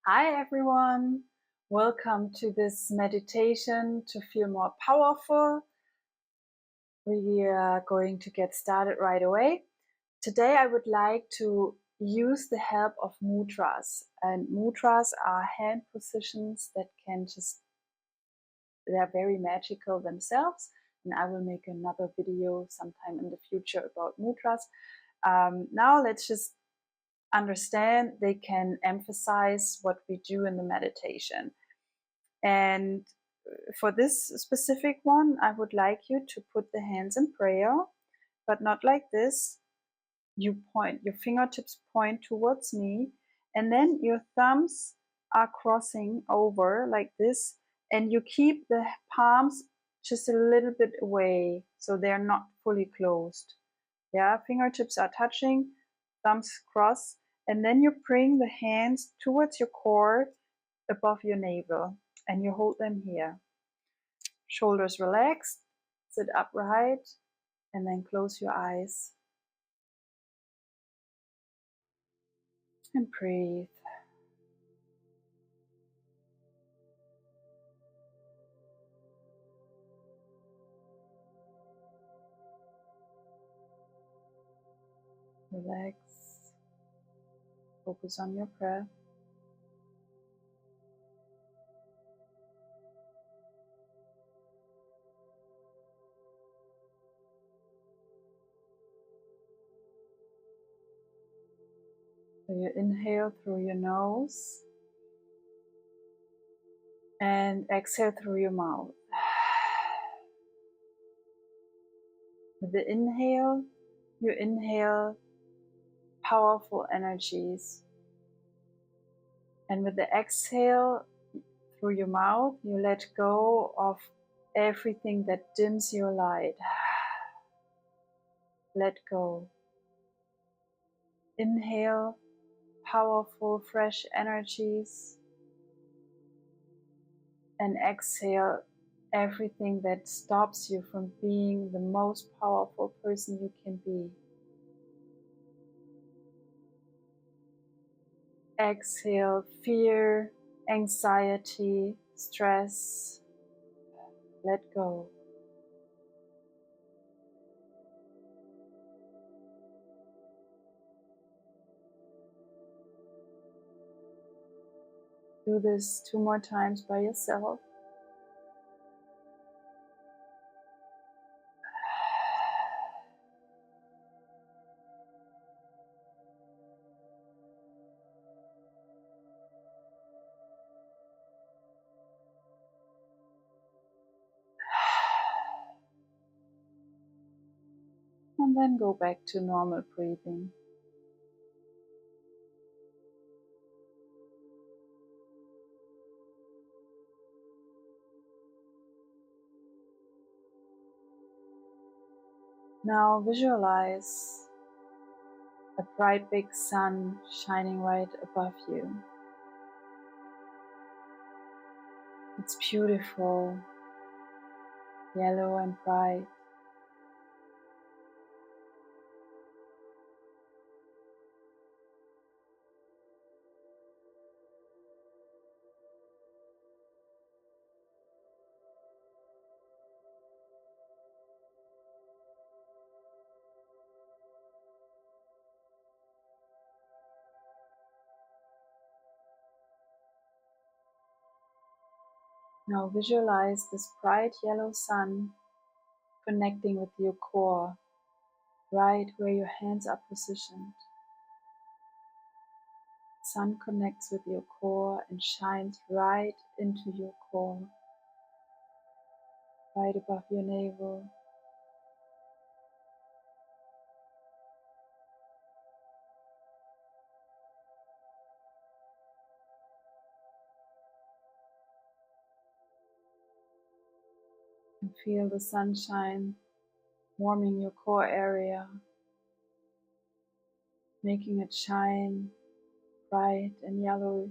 Hi everyone, welcome to this meditation to feel more powerful. We are going to get started right away. Today I would like to use the help of mudras, and mudras are hand positions that they're very magical themselves, and I will make another video sometime in the future about mudras. Now let's just understand they can emphasize what we do in the meditation. And for this specific one, I would like you to put the hands in prayer, but not like this. You point, your fingertips point towards me, and then your thumbs are crossing over like this, and you keep the palms just a little bit away so they're not fully closed. Yeah, fingertips are touching, thumbs cross, and then you bring the hands towards your core above your navel and you hold them here. Shoulders relaxed, sit upright, and then close your eyes and breathe. Relax. Focus on your breath. So you inhale through your nose and exhale through your mouth. With the inhale, you inhale powerful energies. And with the exhale through your mouth, you let go of everything that dims your light. Let go. Inhale powerful, fresh energies. And exhale everything that stops you from being the most powerful person you can be. Exhale fear, anxiety, stress. Let go. Do this 2 more times by yourself. And then go back to normal breathing. Now visualize a bright big sun shining right above you. It's beautiful, yellow and bright. Now visualize this bright yellow sun connecting with your core, right where your hands are positioned. The sun connects with your core and shines right into your core, right above your navel. And feel the sunshine warming your core area, making it shine bright and yellowish.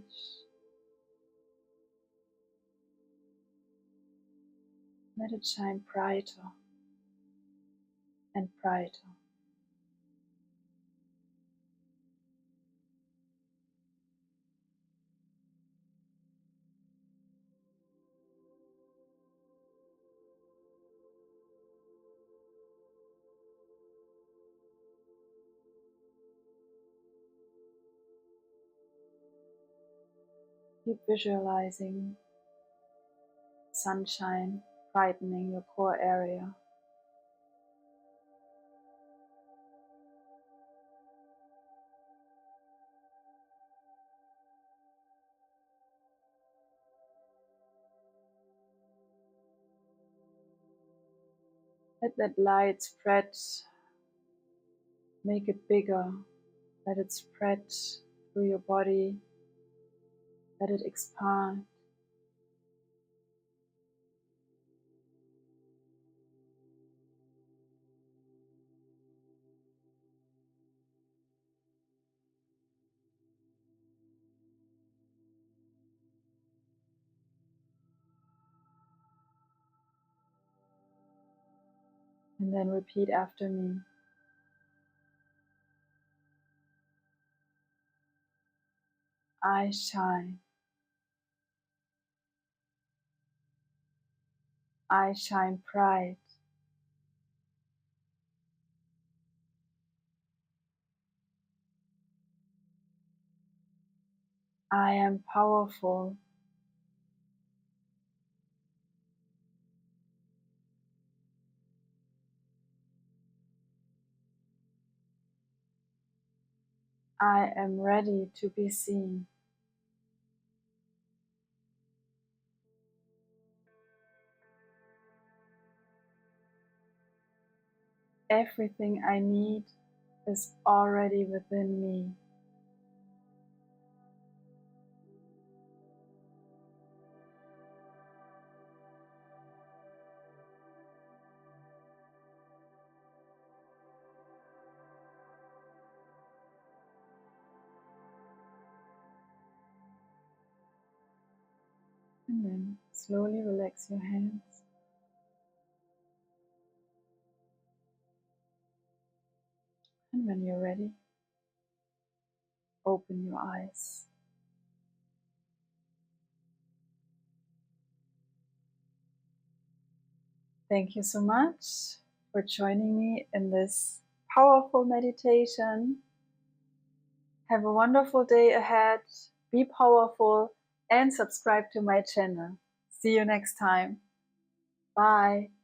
Let it shine brighter and brighter. Keep visualizing sunshine brightening your core area. Let that light spread, make it bigger, let it spread through your body, let it expand. And then repeat after me. I shine. I shine bright. I am powerful. I am ready to be seen. Everything I need is already within me. And then slowly relax your hands. And when you're ready, open your eyes. Thank you so much for joining me in this powerful meditation. Have a wonderful day ahead. Be powerful and subscribe to my channel. See you next time. Bye.